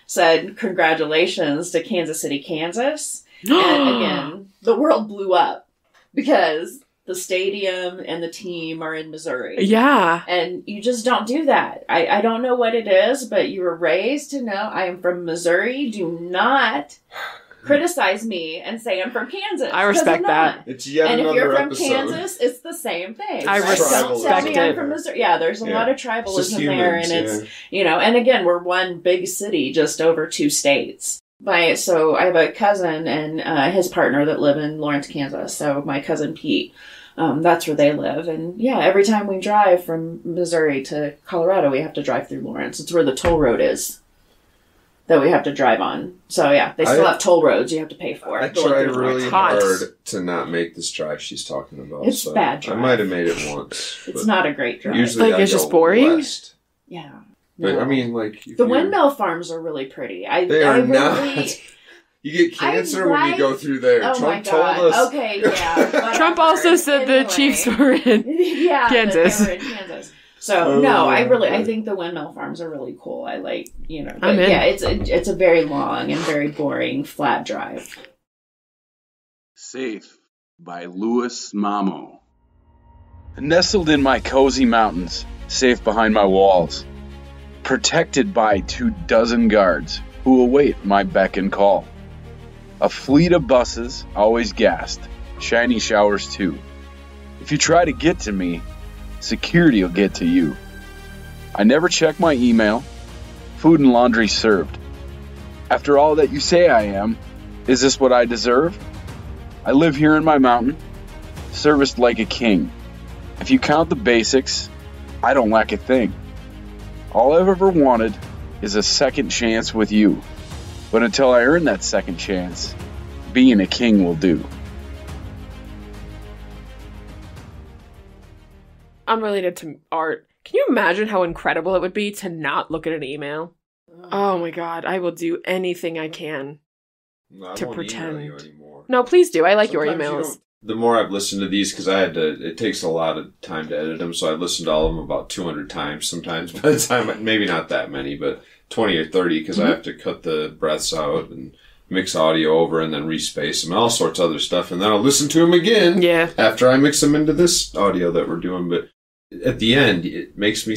said, congratulations to Kansas City, Kansas. And again, the world blew up because the stadium and the team are in Missouri. Yeah. And you just don't do that. I don't know what it is, but you were raised to know I am from Missouri. Do not criticize me and say I'm from Kansas. I respect that. It's yet and another if you're from episode. Kansas, it's the same thing. I respect Don't tell me it. I'm from Missouri. Yeah, there's a lot of tribalism there, and it's yeah. and again, we're one big city just over 2 states. So I have a cousin and his partner that live in Lawrence, Kansas. So my cousin Pete, that's where they live. And yeah, every time we drive from Missouri to Colorado, we have to drive through Lawrence. It's where the toll road is that we have to drive on. So yeah, they still have toll roads you have to pay for. I tried really hard to not make this drive she's talking about. It's a bad drive. I might have made it once. It's not a great drive. Usually it's just boring? West. Yeah. But no. I mean, the windmill farms are really pretty. They are not. You get cancer when you go through there. Oh Trump my God. told us. Okay, yeah. Trump also said the Chiefs were in Kansas. They were in Kansas. So I think the windmill farms are really cool. I like, but yeah, it's a very long and very boring flat drive. Safe by Louis Mamo. Nestled in my cozy mountains, safe behind my walls, protected by 24 guards who await my beck and call. A fleet of buses, always gassed, shiny showers too. If you try to get to me, security will get to you. I never check my email, food and laundry served. After all that you say I am, is this what I deserve? I live here in my mountain, serviced like a king. If you count the basics, I don't lack a thing. All I've ever wanted is a second chance with you. But until I earn that second chance, being a king will do. unrelated to art. Can you imagine how incredible it would be to not look at an email? Oh my god, I will do anything I can to pretend. You anymore. No, please do. I like your Sometimes emails. The more I've listened to these, because it takes a lot of time to edit them, so I've listened to all of them about 200 times sometimes. By the time, maybe not that many, but 20 or 30, because I have to cut the breaths out and mix audio over and then respace them and all sorts of other stuff. And then I'll listen to them again after I mix them into this audio that we're doing. But at the end, it makes him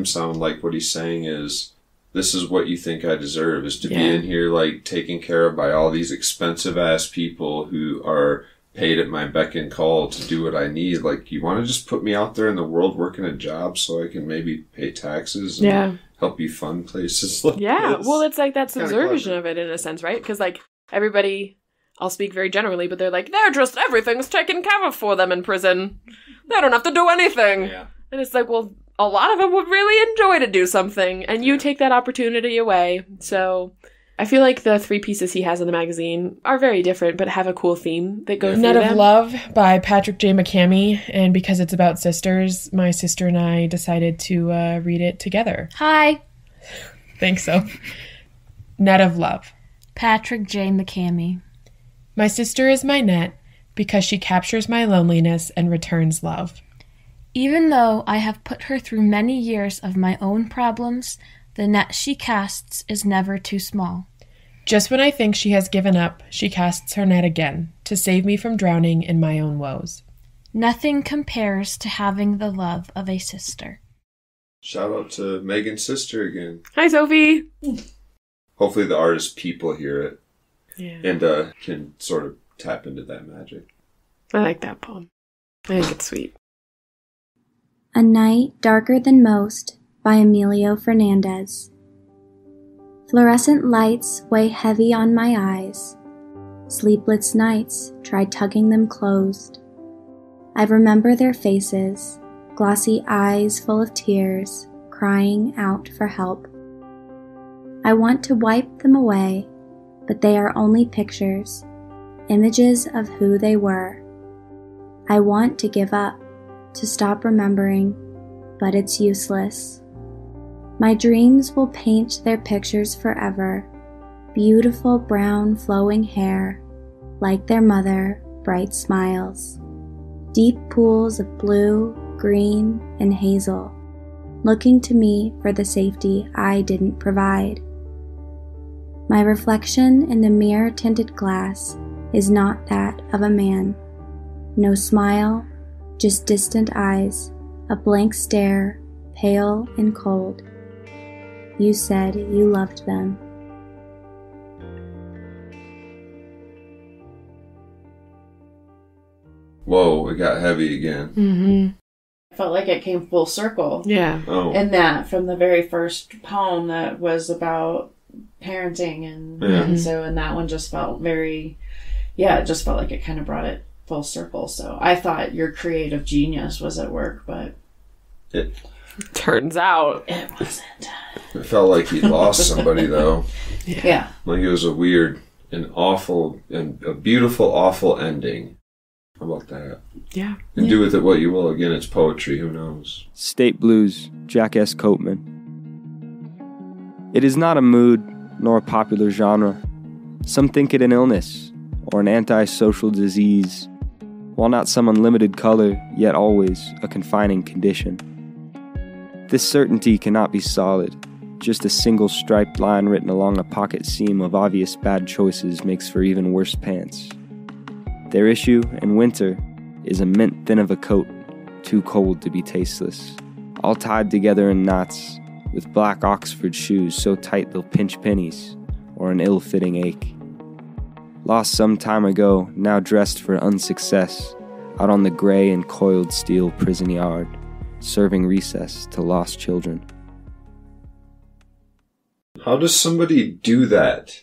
sound like what he's saying is, this is what you think I deserve, is to be in here, like, taken care of by all these expensive-ass people who are paid at my beck and call to do what I need. Like, you want to just put me out there in the world working a job so I can maybe pay taxes and help you fund places like this? Well, it's like that subversion of it in a sense, right? Because, like, everybody, I'll speak very generally, but they're like, everything's taken care of for them in prison. They don't have to do anything. Yeah. And it's like, well, a lot of them would really enjoy to do something, and you take that opportunity away. So I feel like the 3 pieces he has in the magazine are very different, but have a cool theme that goes through them. Net of Love by Patrick J. McCamey, and because it's about sisters, my sister and I decided to read it together. Hi. Thanks, Soph. Net of Love. Patrick J. McCamey. My sister is my net because she captures my loneliness and returns love. Even though I have put her through many years of my own problems, the net she casts is never too small. Just when I think she has given up, she casts her net again to save me from drowning in my own woes. Nothing compares to having the love of a sister. Shout out to Megan's sister again. Hi, Sophie. Hopefully the artist people hear it and can sort of tap into that magic. I like that poem. I think it's sweet. A Night Darker Than Most by Emilio Fernandez. Fluorescent lights weigh heavy on my eyes. Sleepless nights try tugging them closed. I remember their faces, glossy eyes full of tears, crying out for help. I want to wipe them away, but they are only pictures, images of who they were. I want to give up, to stop remembering, but it's useless. My dreams will paint their pictures forever, beautiful brown flowing hair, like their mother, bright smiles. Deep pools of blue, green, and hazel, looking to me for the safety I didn't provide. My reflection in the mirror-tinted glass is not that of a man. No smile, just distant eyes, a blank stare, pale and cold. You said you loved them. Whoa, it got heavy again. I felt like it came full circle. Yeah. Oh. And that from the very first poem that was about parenting and so, and that one just felt very, it just felt like it kind of brought it full circle. So I thought your creative genius was at work, but it turns out it wasn't. It felt like he lost somebody though. Yeah. Like it was a weird and awful and a beautiful, awful ending. How about that? Yeah. And do with it what you will. Again, it's poetry. Who knows? State Blues, Jack S. Copeman. It is not a mood, nor a popular genre. Some think it an illness, or an antisocial disease, while not some unlimited color, yet always a confining condition. This certainty cannot be solid. Just a single striped line written along a pocket seam of obvious bad choices makes for even worse pants. Their issue, in winter, is a mint thin of a coat, too cold to be tasteless, all tied together in knots, with black Oxford shoes so tight they'll pinch pennies, or an ill-fitting ache. Lost some time ago, now dressed for unsuccess, out on the gray and coiled steel prison yard, serving recess to lost children. How does somebody do that?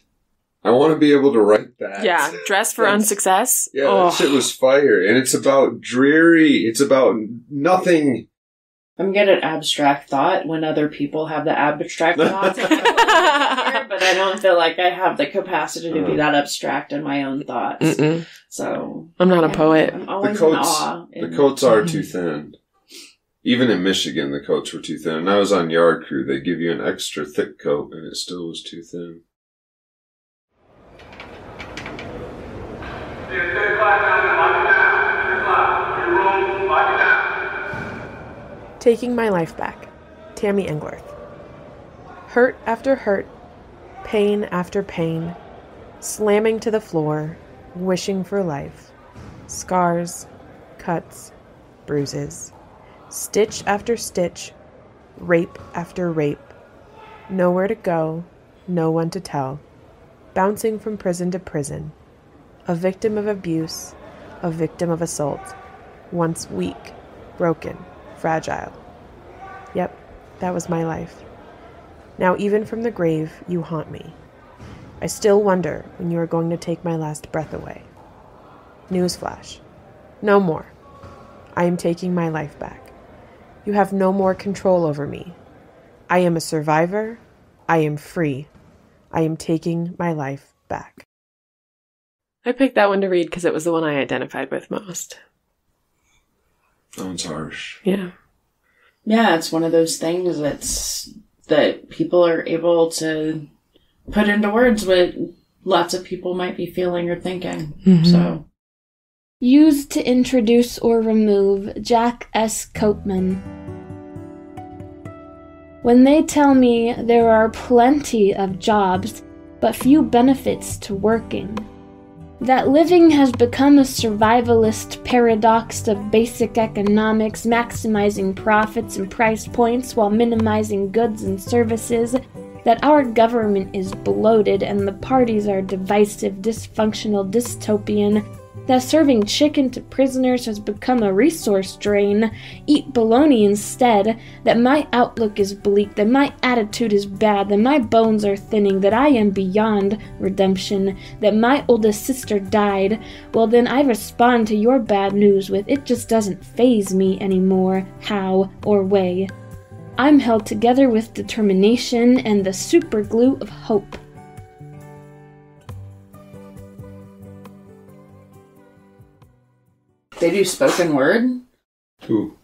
I want to be able to write that. Yeah, dress for unsuccess. Yeah, that shit was fire. And it's about dreary. It's about nothing. I'm good at abstract thought when other people have the abstract thoughts. But I don't feel like I have the capacity to be that abstract in my own thoughts. So I'm not a poet. I'm always in awe. The coats are too thin. Even in Michigan, the coats were too thin. And I was on yard crew. They give you an extra thick coat, and it still was too thin. Taking My Life Back, Tammy Englerth. Hurt after hurt, pain after pain, slamming to the floor, wishing for life. Scars, cuts, bruises, stitch after stitch, rape after rape. Nowhere to go, no one to tell. Bouncing from prison to prison. A victim of abuse, a victim of assault. Once weak, broken, fragile. Yep, that was my life. Now even from the grave, you haunt me. I still wonder when you are going to take my last breath away. Newsflash. No more. I am taking my life back. You have no more control over me. I am a survivor. I am free. I am taking my life back. I picked that one to read because it was the one I identified with most. That one's harsh. Yeah. Yeah, it's one of those things that people are able to put into words what lots of people might be feeling or thinking. Mm-hmm. So, used to introduce or remove Jack S. Copeman. When they tell me there are plenty of jobs, but few benefits to working, that living has become a survivalist paradox of basic economics, maximizing profits and price points while minimizing goods and services, that our government is bloated and the parties are divisive, dysfunctional, dystopian, that serving chicken to prisoners has become a resource drain, eat bologna instead, that my outlook is bleak, that my attitude is bad, that my bones are thinning, that I am beyond redemption, that my oldest sister died, well then I respond to your bad news with it just doesn't faze me anymore, how or way. I'm held together with determination and the super glue of hope. They do spoken word? Who?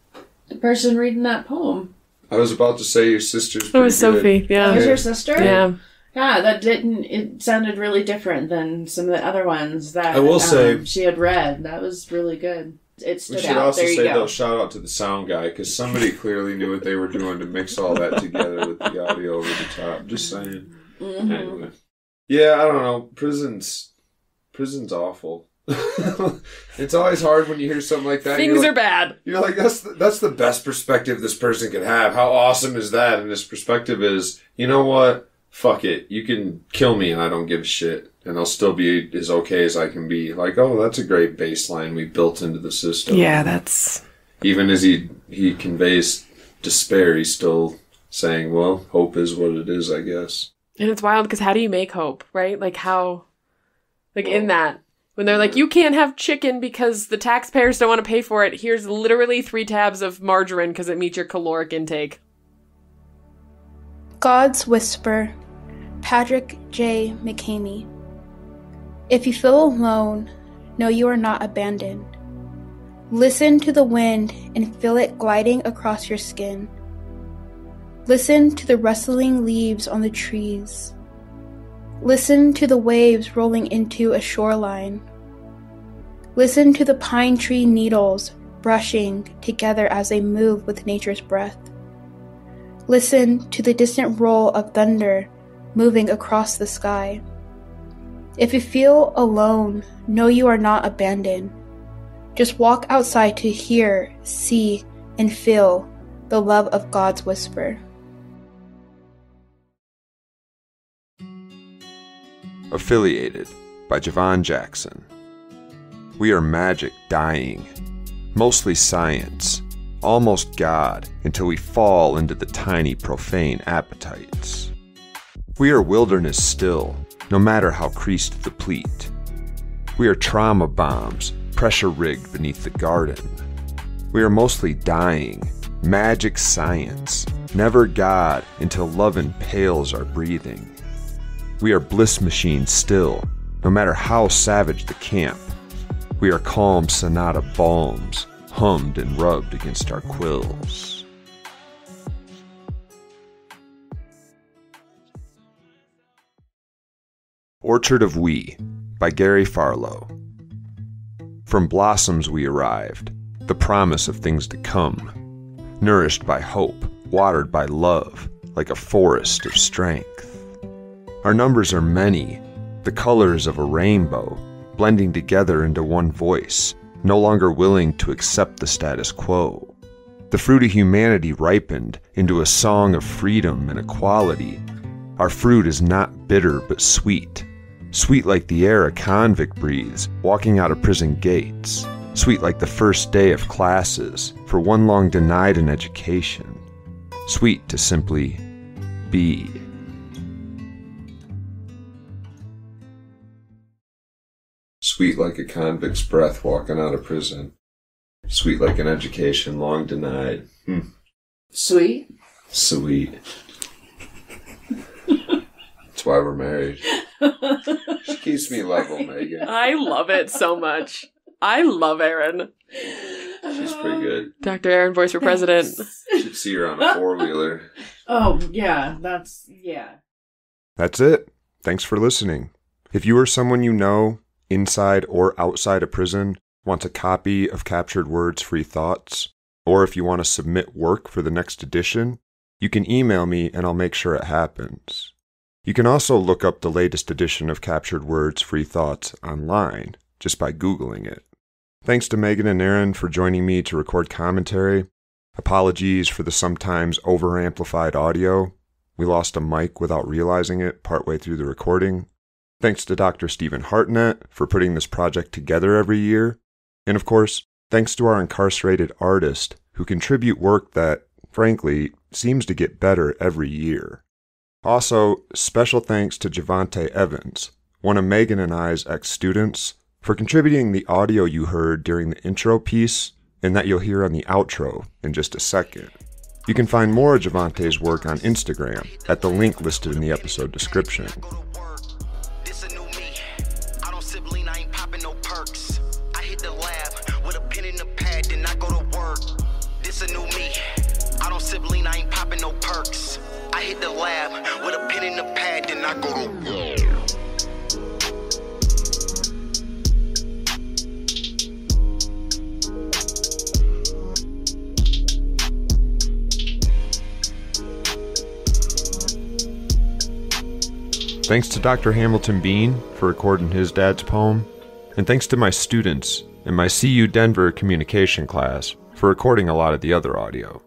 The person reading that poem. I was about to say your sister's It was Sophie, yeah. That was your sister? Yeah. Yeah, it sounded really different than some of the other ones that I will say she had read. That was really good. It stood out. We should also there you say, go. though, shout out to the sound guy, because somebody clearly knew what they were doing to mix all that together with the audio over the top. Just saying. Mm-hmm. Anyway. Yeah, I don't know. Prison's awful. It's always hard when you hear something like that. Things are bad. You're like, that's the best perspective this person could have. How awesome is that? And this perspective is, you know what? Fuck it. You can kill me and I don't give a shit. And I'll still be as okay as I can be. Like, oh, that's a great baseline we built into the system. Yeah, that's... Even as he conveys despair, he's still saying, well, hope is what it is, I guess. And it's wild because how do you make hope, right? Like how... Like in that... When they're like, you can't have chicken because the taxpayers don't want to pay for it. Here's literally 3 tabs of margarine because it meets your caloric intake. God's Whisper, Patrick J. McCamey. If you feel alone, know you are not abandoned. Listen to the wind and feel it gliding across your skin. Listen to the rustling leaves on the trees. Listen to the waves rolling into a shoreline. Listen to the pine tree needles brushing together as they move with nature's breath. Listen to the distant roll of thunder moving across the sky. If you feel alone, know you are not abandoned. Just walk outside to hear, see, and feel the love of God's whisper. Affiliated by Javon Jackson. We are magic dying, mostly science, almost God, until we fall into the tiny profane appetites. We are wilderness still, no matter how creased the pleat. We are trauma bombs, pressure rigged beneath the garden. We are mostly dying, magic science, never God until love impales our breathing. We are bliss machines still, no matter how savage the camp. We are calm sonata balms, hummed and rubbed against our quills. Orchard of We by Gary Farlow. From blossoms we arrived, the promise of things to come, nourished by hope, watered by love, like a forest of strength. Our numbers are many, the colors of a rainbow, blending together into one voice, no longer willing to accept the status quo. The fruit of humanity ripened into a song of freedom and equality. Our fruit is not bitter but sweet, sweet like the air a convict breathes walking out of prison gates, sweet like the first day of classes for one long denied an education, sweet to simply be. Sweet like a convict's breath walking out of prison. Sweet like an education long denied. Sweet? Sweet. That's why we're married. She keeps me level, Megan. I love it so much. I love Erin. She's pretty good. Dr. Erin Boyce for president. Should see her on a four-wheeler. Oh, yeah, that's. That's it. Thanks for listening. If you or someone you know, inside or outside a prison, wants a copy of Captured Words Free Thoughts, or if you want to submit work for the next edition, you can email me and I'll make sure it happens. You can also look up the latest edition of Captured Words Free Thoughts online, just by Googling it. Thanks to Megan and Erin for joining me to record commentary. Apologies for the sometimes over-amplified audio. We lost a mic without realizing it partway through the recording. Thanks to Dr. Stephen Hartnett for putting this project together every year. And of course, thanks to our incarcerated artists who contribute work that, frankly, seems to get better every year. Also, special thanks to Javante Evans, one of Megan and I's ex-students, for contributing the audio you heard during the intro piece and that you'll hear on the outro in just a second. You can find more of Javante's work on Instagram at the link listed in the episode description. I hit the lab with a pen and a pad, then I go to work. Thanks to Dr. Hamilton Bean for recording his dad's poem, and thanks to my students in my CU-Denver Communication class for recording a lot of the other audio.